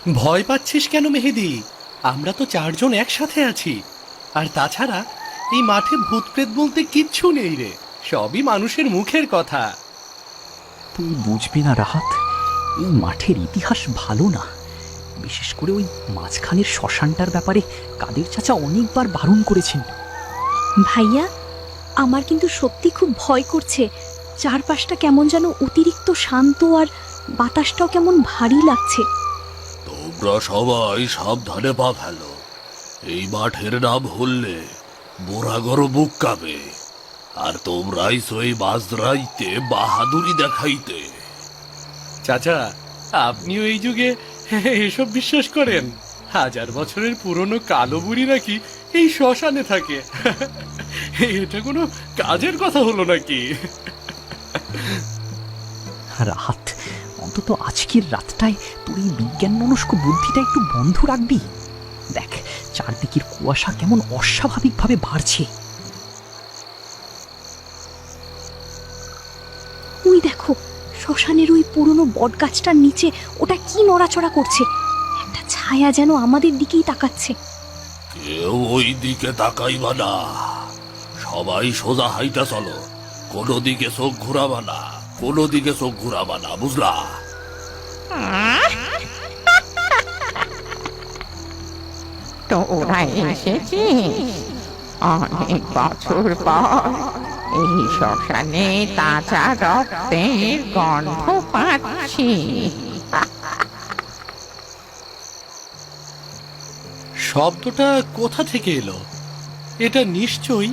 ভয় পাচ্ছিস কেন মেহেদি? আমরা তো চারজন একসাথে আছি। আর তাছাড়া এই মাঠে ভূত প্রেত বলতে কিচ্ছু নেই রে, সবই মানুষের মুখের কথা। তুই বুঝবি না রাহাত, এই মাঠের ইতিহাস ভালো না। বিশেষ করে ওই মাঝখানের শ্মশানটার ব্যাপারে কাদের চাচা অনেকবার বারণ করেছেন। ভাইয়া, আমার কিন্তু সত্যি খুব ভয় করছে। চারপাশটা কেমন যেন অতিরিক্ত শান্ত, আর বাতাসটাও কেমন ভারী লাগছে। তোমরা সবাই সাবধানে পা ফেলো। এই মাঠের নাম হলে বোরাগর বুক কাঁপে। আর তোমরাই সই মাঝরাইতে বাহাদুরি দেখাইতে। চাচা, আপনিও এই যুগে এসব বিশ্বাস করেন? 1000 বছরের পুরনো কালো বুড়ি নাকি এই শ্মশানে থাকে? এটা কোনো কাজের কথা হলো নাকি? রাহাত, অন্তত আজকের রাতটায় তোর এই বিজ্ঞান মনস্ক বুদ্ধিটা একটু বন্ধ রাখবি। দেখ, চারদিকের কুয়াশা কেমন অস্বাভাবিকভাবে বাড়ছে। ওই দেখো, শ্মশানের ওই পুরনো বটগাছটার নিচে ওটা কি নড়াচড়া করছে। একটা ছায়া যেন আমাদের দিকেই তাকাচ্ছে। কেউ ওই দিকে তাকাইবা না। সবাই সোজা হাইটা চলো। কোনো দিকে চোখ ঘুরাবা না, কোনো দিকে চোখ ঘুরাবা না, বুঝলা? তোরা এসেছিস অনেক বছর পর। এই শ্মশানে তাজা রক্তের গন্ধ পাচ্ছি। শব্দটা কোথা থেকে এলো? এটা নিশ্চয়ই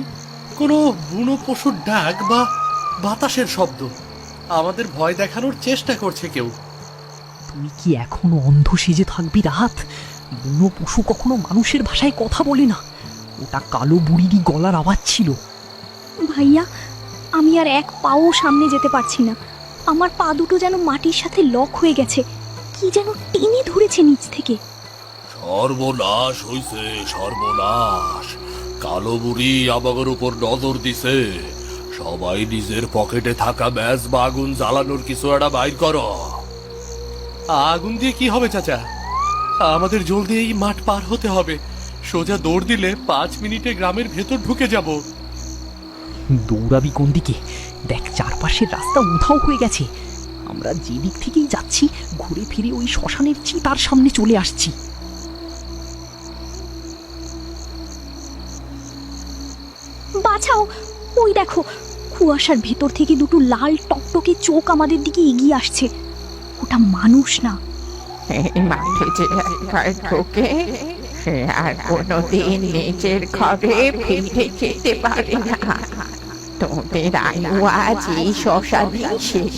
কোনো বুনো পশুর ডাক বা বাতাসের শব্দ। আমাদের ভয় দেখানোর চেষ্টা করছে কেউ। তুই কি এখনো অন্ধ সেজে থাকবি রাহাত? বুনো পশু কখনো মানুষের ভাষায় কথা বলে না। ওটা কালো বুড়িরই গলার আওয়াজ ছিল। ভাইয়া, আমি আর এক পাও সামনে যেতে পারছি না। আমার পা দুটো যেন মাটির সাথে লক হয়ে গেছে, কি যেন টেনে ধরেছে নিচ থেকে। সর্বনাশ হইছে, সর্বনাশ। কালো বুড়ি আমাদের উপর নজর দিছে। সবাই নিজের পকেটে থাকা ম্যাচ বা আগুন জ্বালানোর কিছু একটা বাইর করো। আগুন দিয়ে কি হবে চাচা? আমাদের জলদি এই মাঠ পার হতে হবে। সোজা দৌড় দিলে 5 মিনিটে গ্রামের ভেতর ঢুকে যাব। দৌড়াবি কোন দিকে? দেখ, চারপাশের রাস্তা উধাও হয়ে গেছে। আমরা যেদিক থেকেই যাচ্ছি ঘুরে ফিরে ওই শ্মশানের চিতার সামনে চলে আসছি। বাঁচাও! ওই দেখো, কুয়াশার ভেতর থেকে দুটো লাল টকটকে চোখ আমাদের দিকে এগিয়ে আসছে। ওটা মানুষ না। এই মাঠে যে একবার ঢোকে, সে আর কোনোদিন নিজের ঘরে ফিরে যেতে পারে না। তোদের আয়ু আজ এই শ্মশানে শেষ।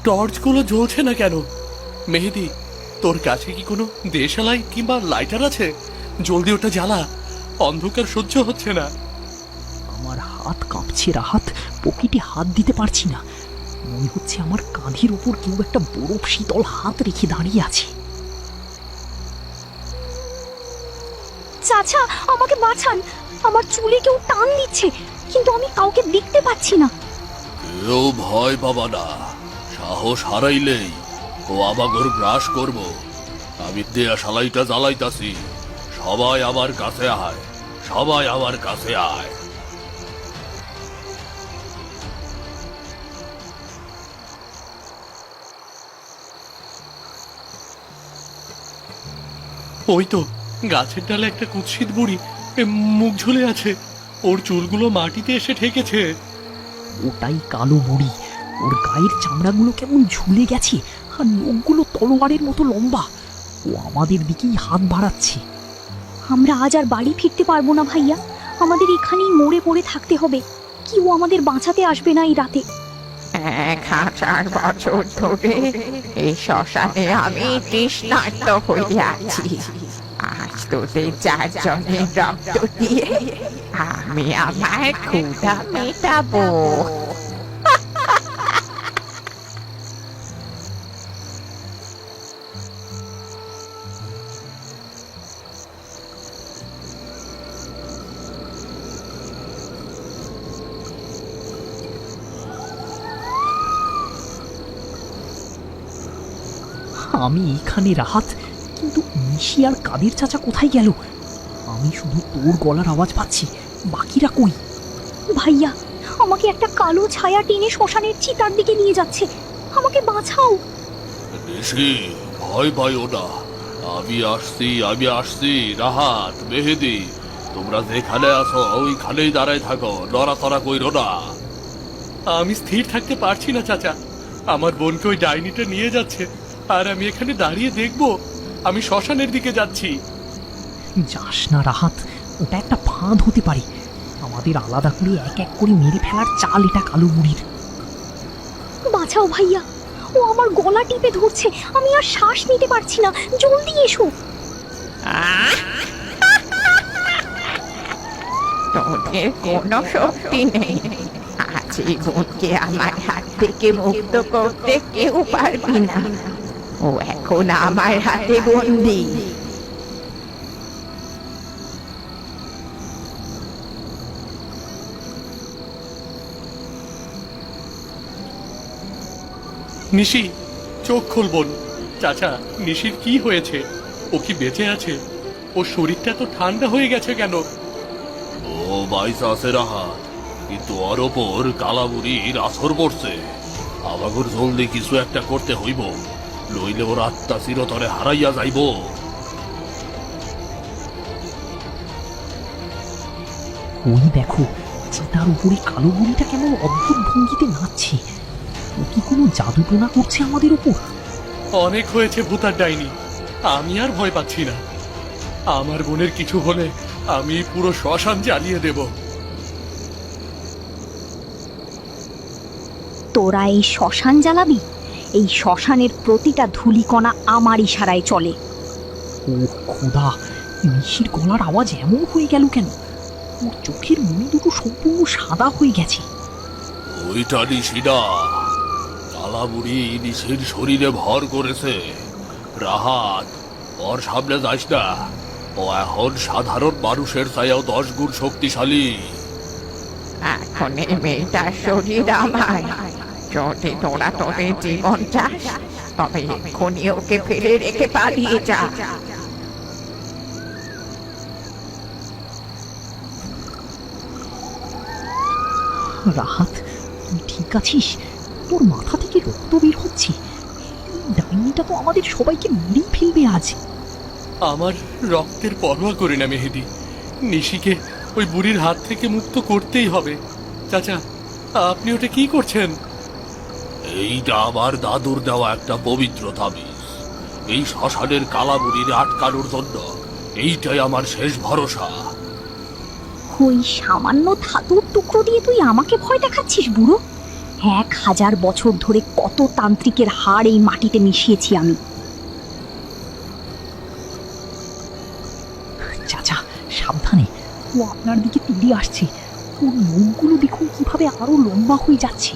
টর্চগুলো জ্বলছে না কেন? মেহেদি, তোর কাছে কি কোনো দেশালাই কিংবা লাইটার আছে? জলদি ওটা জ্বালা, অন্ধকার সহ্য হচ্ছে না। আমার হাত কাঁপছে রাহাত, পকেটে হাত দিতে পারছি না। মনে হচ্ছে আমার কাঁধের উপর কেউ একটা বরফ শীতল হাত রেখে দাঁড়িয়ে আছে। চাচা, আমাকে বাঁচান! আমার চুলে কেউ টান দিচ্ছে, কিন্তু আমি কাউকে দেখতে পাচ্ছি না। কেউ ভয় পাবা না। সাহস হারাইলেই ও আমাগর গ্রাস করব। আমি দেয়া শালাইটা জ্বালাইতাছি। সবাই আমার কাছে আয়, সবাই আমার কাছে আয়। ওই তো গাছের ডালে একটা কুৎসিত বুড়ি মুখ ঝুলে আছে। ওর চুলগুলো মাটিতে এসে ঠেকেছে। ওটাই কালো বুড়ি। ওর গায়ের চামড়াগুলো কেমন ঝুলে গেছে, আর নখগুলো তলোয়ারের মতো লম্বা। ও আমাদের দিকেই হাত বাড়াচ্ছে। আমরা আজ আর বাড়ি ফিরতে পারবো না ভাইয়া। আমাদের এখানেই মরে পড়ে থাকতে হবে। কি ও আমাদের বাঁচাতে আসবে না এই রাতে? 1000 বছর ধরে এই শ্মশানে আমি তৃষ্ণার্ত হয়ে আছি। আজ তোদের চারজনের রক্ত দিয়ে আমি আমার ক্ষুধা মেটাবো। আমি এখানে রাহাত, কিন্তু নিশি আর কাদের চাচা কোথায় গেল? আমি শুধু তোর গলার আওয়াজ পাচ্ছি, বাকিরা কই? ভাইয়া, আমাকে একটা কালো ছায়া টেনে শ্মশানের চিতার দিকে নিয়ে যাচ্ছে। আমাকে বাঁচাও। নিশি, ভয় পাইও না, আমি আসছি। রাহাত, মেহেদি, তোমরা যেখানে আছো ওইখানেই দাঁড়ায় থাকো, নড়াচড়া কইরো না। আমি স্থির থাকতে পারছি না চাচা। আমার বোনকে ওই ডাইনিটা নিয়ে যাচ্ছে, আর আমি এখানে দাঁড়িয়ে দেখব। আমি শ্মশানের দিকে যাচ্ছি। যাস না রাহাত, ওটা একটা ফাঁদ হতে পারে। আমাদের আলাদা করে এক এক করে মেরে ফেলার চাল এটা কালো বুড়ির। বাঁচাও ভাইয়া, ও আমার গলা টিপে ধরছে। আমি আর শ্বাস নিতে পারছি না। জলদি এসো। তোদের কোনো শক্তি নেই। আজ এই বোনকে আমার হাত থেকে মুক্ত করতে কেউ পারবি না। ও এখন আমার হাতে বন্দি। নিশি, চোখ খুল বোন। চাচা, নিশির কি হয়েছে? ও কি বেঁচে আছে? ওর শরীরটা তো ঠান্ডা হয়ে গেছে কেন? ও বাইসা আছে রাহাত, কিন্তু ওর ওপর কালাবুড়ির আসর পড়ছে। আমাগর জলদি কিছু একটা করতে হইব, নইলে ওর আত্মা চিরতরে হারাইয়া যাইব। ওই দেখো, চিতার উপরে কালো বুড়িটা কেমন অদ্ভুত ভঙ্গিতে নাচছে। ও কি কোনো জাদু টোনা করছে আমাদের উপর? অনেক হয়েছে ভূতার ডাইনি, আমি আর ভয় পাচ্ছি না। আমার বোনের কিছু হলে আমি পুরো শ্মশান জ্বালিয়ে দেব। তোরা এই শ্মশান জ্বালাবি? এই শ্মশানের প্রতিটা ধূলিকণা আমার ইশারায় চলে। ও খোদা, নিশির গলার আওয়াজ এমন হয়ে গেল কেন? ওর চোখের মনি দুটো সম্পূর্ণ সাদা হয়ে গেছে। ওইটা নিশি না, কালাবুড়ি নিশির শরীরে ভর করেছে। রাহাত, ওর সামনে যাস না। ও এখন সাধারণ মানুষের চাইও 10 গুণ শক্তিশালী। এখন এই মেয়েটার শরীর আমার। যদি তোরা তোদের জীবন চাস, তবে এক্ষুনি ওকে ফেলে রেখে পালিয়ে যা। রাহাত, তুই ঠিক আছিস? তোর মাথা থেকে রক্ত বের হচ্ছে। এই ডাইনিটা তো আমাদের সবাইকে মেরেই ফেলবে আজ। আমার রক্তের পরোয়া করি না মেহেদি। নিশিকে ওই বুড়ির হাত থেকে মুক্ত করতেই হবে। চাচা, আপনি ওটা কি করছেন? এইটা আমার দাদুর দেওয়া একটা পবিত্র তাবিজ। এই শ্মশানের কালাবুড়ির আটকানোর জন্য এইটাই আমার শেষ ভরসা। ওই সামান্য ধাতুর টুকরো দিয়ে তুই আমাকে ভয় দেখাচ্ছিস বুড়ো? 1000 বছর ধরে কত তান্ত্রিকের হাড় এই মাটিতে মিশিয়েছি আমি। চাচা, সাবধানে, ও আপনার দিকে তীরে আসছে। ওর মুখগুলো দেখুন কিভাবে আরো লম্বা হয়ে যাচ্ছে।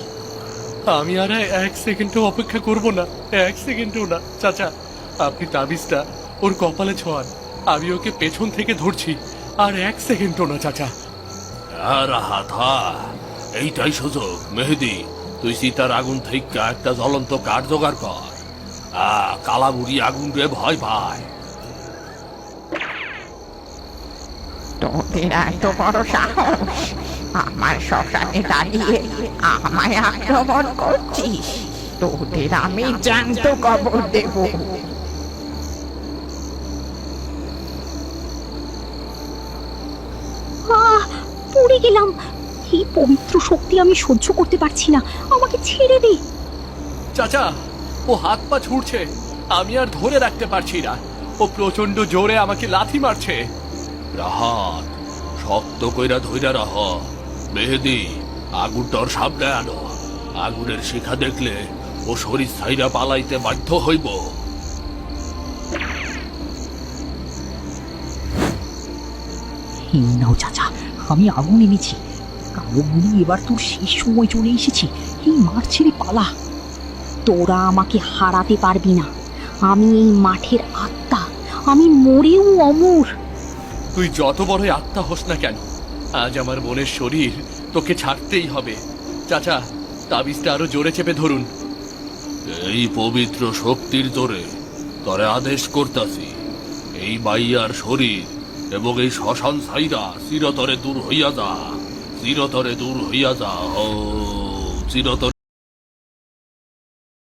আমি আর 1 সেকেন্ডও অপেক্ষা করব না, 1 সেকেন্ডও না। চাচা, আপনি তাবিজটা ওর কপালে ছোঁয়ান। আমি ওকে পেছন থেকে ধরছি, আর 1 সেকেন্ডও না চাচা। রাহাত, এইটাই সুযোগ। মেহেদি, তুই সীতার আগুন থেকে একটা জ্বলন্ত কাঠ জোগাড় কর। কালাবুড়ি আগুন রে ভয় পায়। তোদের এত বড় সাহস, আমার শ্মশানে দাঁড়িয়ে আমায় আক্রমণ করছিস? তোদের আমি জ্যান্ত কবর দেব। পড়ে গেলাম। এই পবিত্র শক্তি আমি সহ্য করতে পারছি না। আমাকে ছেড়ে দে। চাচা, ও হাত পা ছুটছে, আমি আর ধরে রাখতে পারছি না। ও প্রচন্ড জোরে আমাকে লাথি মারছে। রাহাত, শক্ত কইরা ধইরা রাহ। মেহেদি, আগুনটার সামনে আনো। আগুনের শিখা দেখলে ও শরীর ছাইরা পালাইতে বাধ্য হইব। এই নাও চাচা, আমি আগুন এনেছি। কালো বুড়ি, এবার তোর শেষ সময় চলে এসেছে। এই মাঠ ছেড়ে পালা। তোরা আমাকে হারাতে পারবি না। আমি এই মাঠের আত্মা। আমি মরেও অমর। তুই যত বড় আত্মা হোস না কেন, আজ আমার বোনের শরীর তোকে ছাড়তেই হবে। চাচা, তাবিজটা আরো জোরে চেপে ধরুন। এই পবিত্র শক্তির জোরে তরে আদেশ করতাছি, এই মাইয়ার শরীর এবং এই শ্মশান ছাইরা চিরতরে দূর হইয়া যা, চিরতরে দূর হইয়া যা, ও চিরতরে